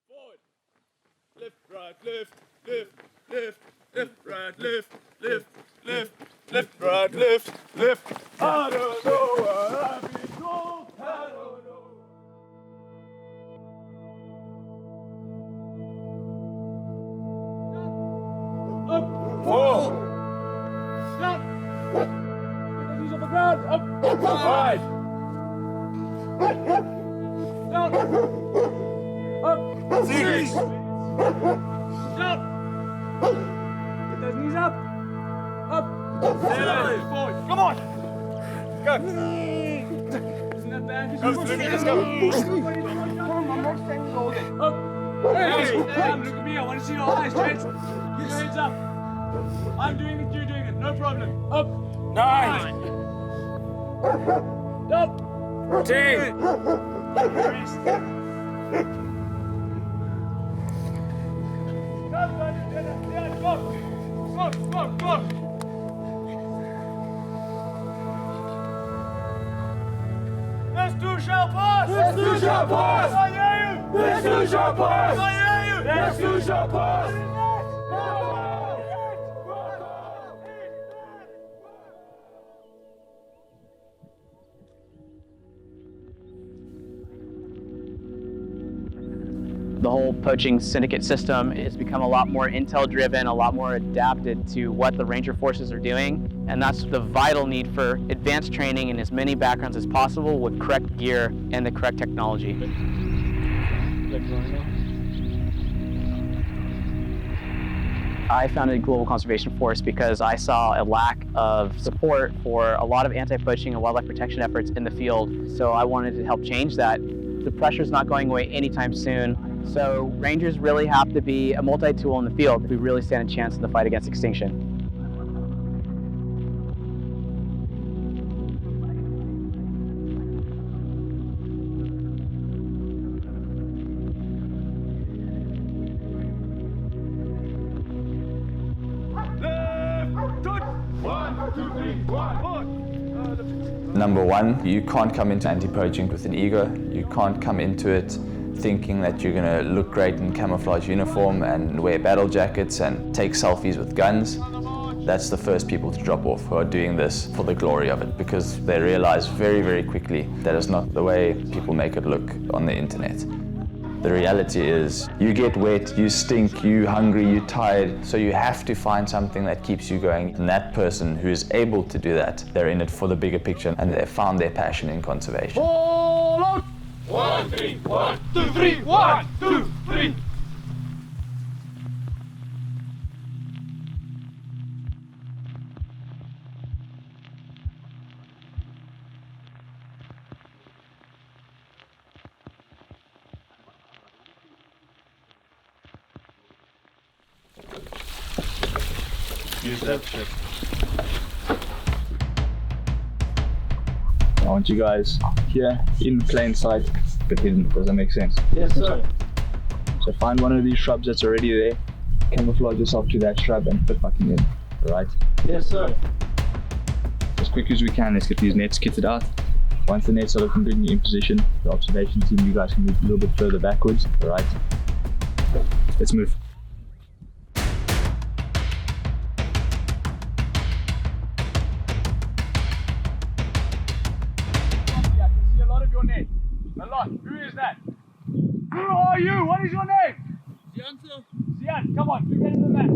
Forward. Left, right, left, left, left, left, right, left, left, left, left, right, left, left. I don't know where I've been told. I don't know. Up, four. Stop. Get the knees off the ground. Up, five. Down. Up, six. Stop. Get those knees up. Up. Seven. Come on. Go. Isn't that bad? Let's go. Up. Hey, look at me. I want to see your eyes, gents. Keep your heads up. I'm doing it, you're doing it. No problem. Up. 9. Up. 10. Go. This too shall pass. This too shall pass. I hear you. This too shall pass. I hear you. This too shall pass. The whole poaching syndicate system has become a lot more intel-driven, a lot more adapted to what the ranger forces are doing, and that's the vital need for advanced training in as many backgrounds as possible with correct gear and the correct technology. I founded Global Conservation Force because I saw a lack of support for a lot of anti-poaching and wildlife protection efforts in the field, so I wanted to help change that. The pressure's not going away anytime soon. So rangers really have to be a multi-tool in the field. We really stand a chance in the fight against extinction. Number one, you can't come into anti-poaching with an ego. You can't come into it thinking that you're going to look great in camouflage uniform and wear battle jackets and take selfies with guns. That's the first people to drop off who are doing this for the glory of it, because they realize very, very quickly that is not the way people make it look on the internet. The reality is you get wet, you stink, you hungry, you tired, so you have to find something that keeps you going. And that person who is able to do that, they're in it for the bigger picture and they've found their passion in conservation. All out! 1, 3, 1, 2, 3, 1, 2, 3. Use that shit. I want you guys here in plain sight, but hidden. Does that make sense? Yes, sir. So find one of these shrubs that's already there, camouflage yourself to that shrub and put fucking in, right? Yes, sir. As quick as we can, let's get these nets kitted out. Once the nets are looking good and you're in position, the observation team, you guys can move a little bit further backwards, right? Let's move. A lot. Who is that? Who are you? What is your name? Zian, sir. Zian, come on, you get in the map.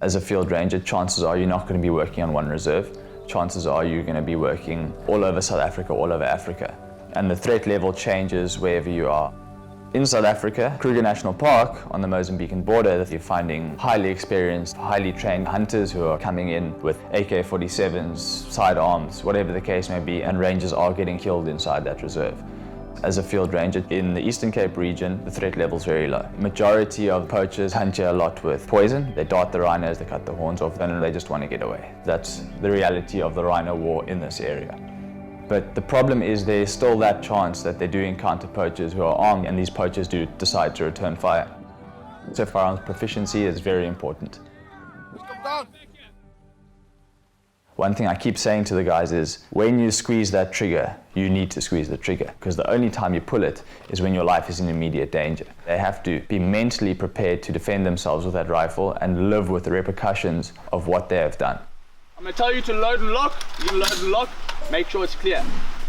As a field ranger, chances are you're not going to be working on one reserve. Chances are you're going to be working all over South Africa, all over Africa. And the threat level changes wherever you are. In South Africa, Kruger National Park on the Mozambican border, you're finding highly experienced, highly trained hunters who are coming in with AK-47s, sidearms, whatever the case may be, and rangers are getting killed inside that reserve. As a field ranger in the Eastern Cape region, the threat level is very low. Majority of poachers hunt here a lot with poison. They dart the rhinos, they cut the horns off, and they just want to get away. That's the reality of the rhino war in this area. But the problem is there's still that chance that they do encounter poachers who are armed, and these poachers do decide to return fire. So firearms proficiency is very important. One thing I keep saying to the guys is, when you squeeze that trigger, you need to squeeze the trigger, because the only time you pull it is when your life is in immediate danger. They have to be mentally prepared to defend themselves with that rifle and live with the repercussions of what they have done. I'm going to tell you to load and lock. You load and lock, make sure it's clear.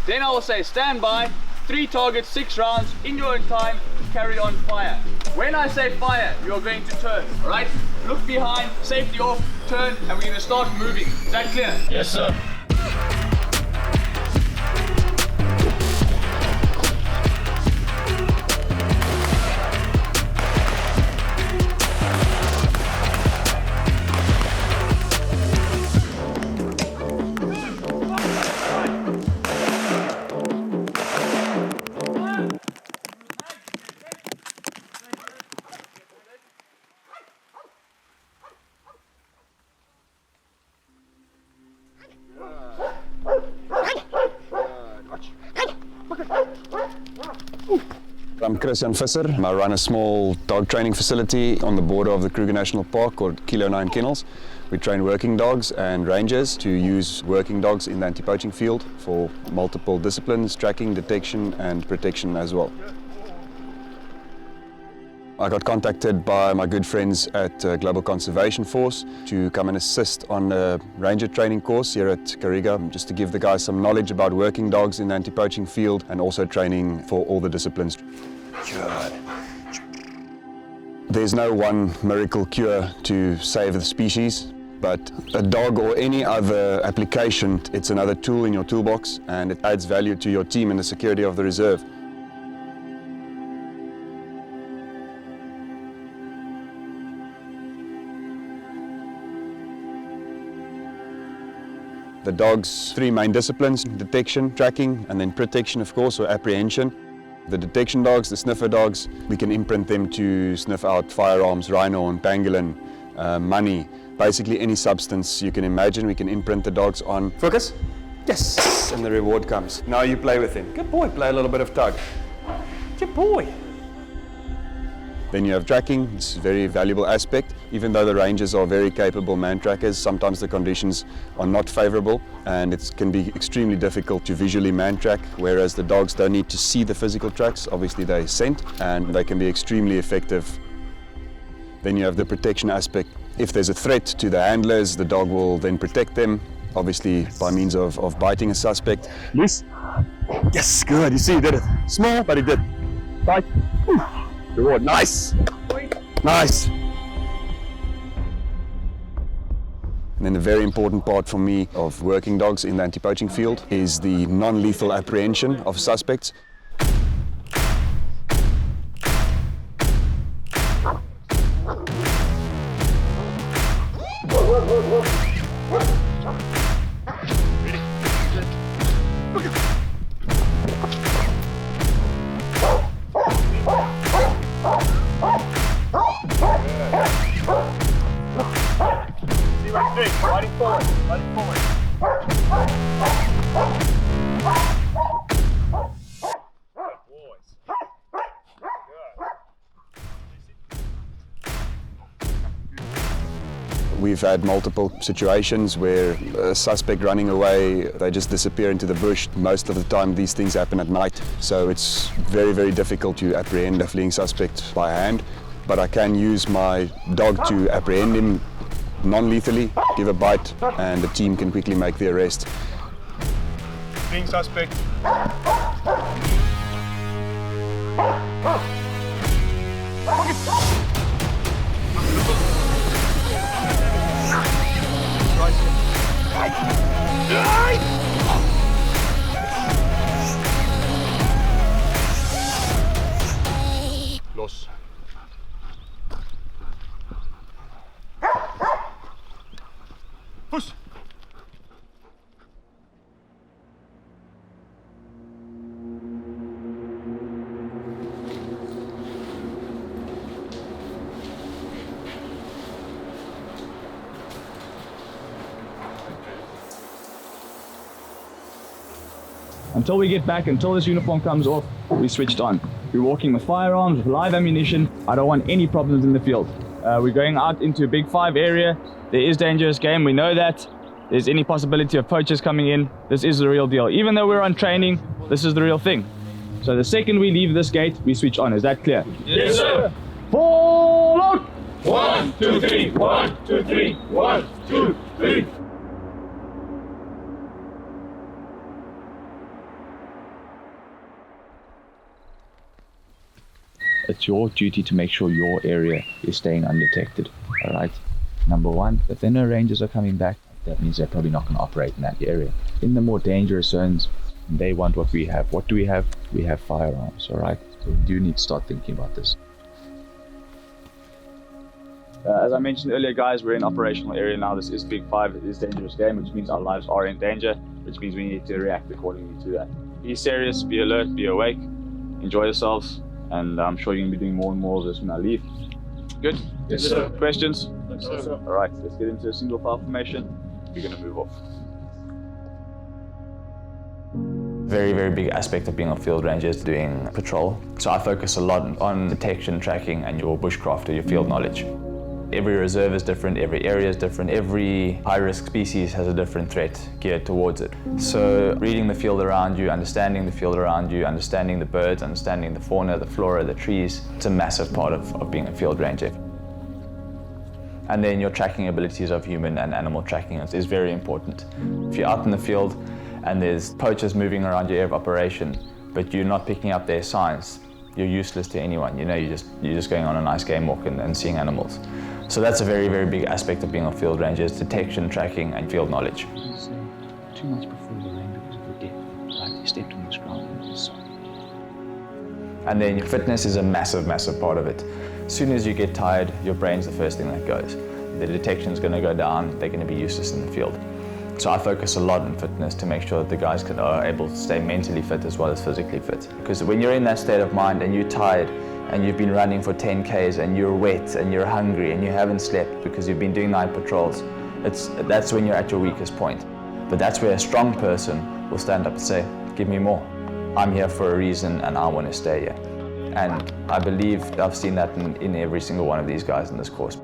Then I will say stand by, 3 targets, 6 rounds, in your own time, carry on fire. When I say fire, you're going to turn, right? Look behind, safety off, turn, and we're going to start moving. Is that clear? Yes, sir. I'm Christian Visser. I run a small dog training facility on the border of the Kruger National Park called Kilo 9 Kennels. We train working dogs and rangers to use working dogs in the anti-poaching field for multiple disciplines, tracking, detection and protection as well. I got contacted by my good friends at Global Conservation Force to come and assist on a ranger training course here at Kariega, just to give the guys some knowledge about working dogs in the anti-poaching field and also training for all the disciplines. Good. There's no one miracle cure to save the species, but a dog or any other application, it's another tool in your toolbox and it adds value to your team and the security of the reserve. The dog's 3 main disciplines: detection, tracking, and then protection, of course, or apprehension. The detection dogs, the sniffer dogs, we can imprint them to sniff out firearms, rhino and pangolin, money, basically any substance you can imagine. We can imprint the dogs on. Focus. Yes, and the reward comes. Now you play with him. Good boy, play a little bit of tug. Good boy. Then you have tracking. It's a very valuable aspect. Even though the rangers are very capable man trackers, sometimes the conditions are not favorable and it can be extremely difficult to visually man track, whereas the dogs don't need to see the physical tracks. Obviously they scent and they can be extremely effective. Then you have the protection aspect. If there's a threat to the handlers, the dog will then protect them, obviously by means of biting a suspect. Yes. Yes, good. You see, he did it. Small, but he did. Bite. Reward. Nice. Nice. And then the very important part for me of working dogs in the anti-poaching field is the non-lethal apprehension of suspects. Riding forward, riding forward. Good boys. Good. We've had multiple situations where a suspect running away, they just disappear into the bush. Most of the time these things happen at night, so it's very, very difficult to apprehend a fleeing suspect by hand. But I can use my dog to apprehend him non-lethally, give a bite, and the team can quickly make the arrest. Fleeing suspect. Los. Push. Until we get back, until this uniform comes off, we switched on. We're walking with firearms, with live ammunition. I don't want any problems in the field. We're going out into a big 5 area. There is dangerous game, we know that. There's any possibility of poachers coming in. This is the real deal. Even though we're on training, this is the real thing. So the second we leave this gate, we switch on. Is that clear? Yes, sir. Fall out! 1, 2, 3. 1, 2, 3. 1, 2, 3. It's your duty to make sure your area is staying undetected. All right. Number one, if there are no rangers are coming back, that means they're probably not going to operate in that area. In the more dangerous zones, they want what we have. What do we have? We have firearms. All right. So we do need to start thinking about this. As I mentioned earlier, guys, we're in operational area now. This is Big 5. It is dangerous game, which means our lives are in danger, which means we need to react accordingly to that. Be serious, be alert, be awake, enjoy yourselves, and I'm sure you're going to be doing more and more of this when I leave. Good? Yes, sir. Questions? Yes, sir. All right, let's get into a single file formation. We're going to move off. Very, very big aspect of being a field ranger is doing patrol. So I focus a lot on detection, tracking, and your bushcraft or your field knowledge. Every reserve is different, every area is different, every high-risk species has a different threat geared towards it. So reading the field around you, understanding the field around you, understanding the birds, understanding the fauna, the flora, the trees, it's a massive part of being a field ranger. And then your tracking abilities of human and animal tracking is very important. If you're out in the field and there's poachers moving around your area of operation, but you're not picking up their signs, you're useless to anyone. You know, you're just going on a nice game walk and seeing animals. So that's a very, very big aspect of being a field ranger is detection, tracking, and field knowledge. Too much before the rain because of the depth. Like you stepped on this ground and it was soft. And then your fitness is a massive, massive part of it. As soon as you get tired, your brain's the first thing that goes. The detection's going to go down, they're going to be useless in the field. So I focus a lot on fitness to make sure that the guys are able to stay mentally fit as well as physically fit. Because when you're in that state of mind and you're tired and you've been running for 10 Ks and you're wet and you're hungry and you haven't slept because you've been doing night patrols, that's when you're at your weakest point. But that's where a strong person will stand up and say, give me more. I'm here for a reason and I want to stay here. And I believe I've seen that in every single one of these guys in this course.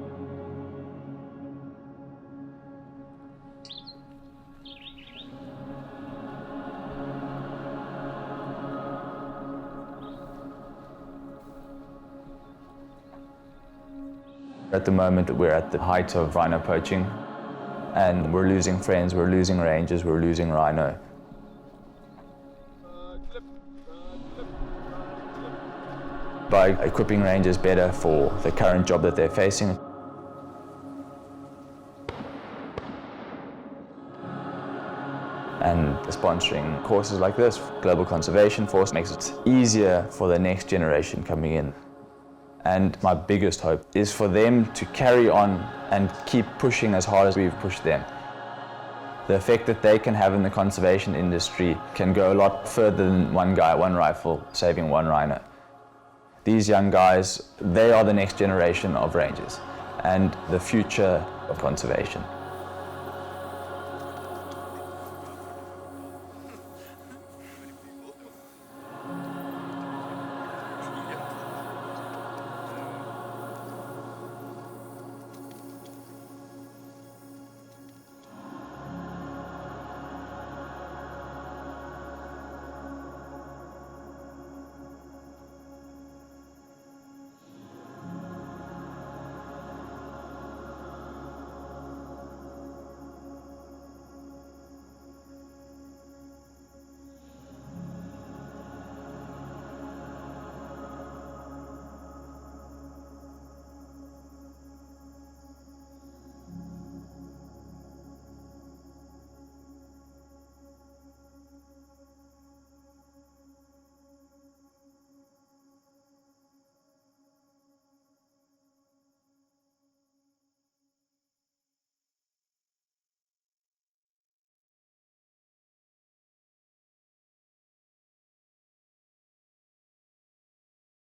At the moment, we're at the height of rhino poaching, and we're losing friends, we're losing rangers, we're losing rhino. By equipping rangers better for the current job that they're facing, and sponsoring courses like this, Global Conservation Force makes it easier for the next generation coming in. And my biggest hope is for them to carry on and keep pushing as hard as we've pushed them. The effect that they can have in the conservation industry can go a lot further than one guy, one rifle, saving one rhino. These young guys, they are the next generation of rangers and the future of conservation.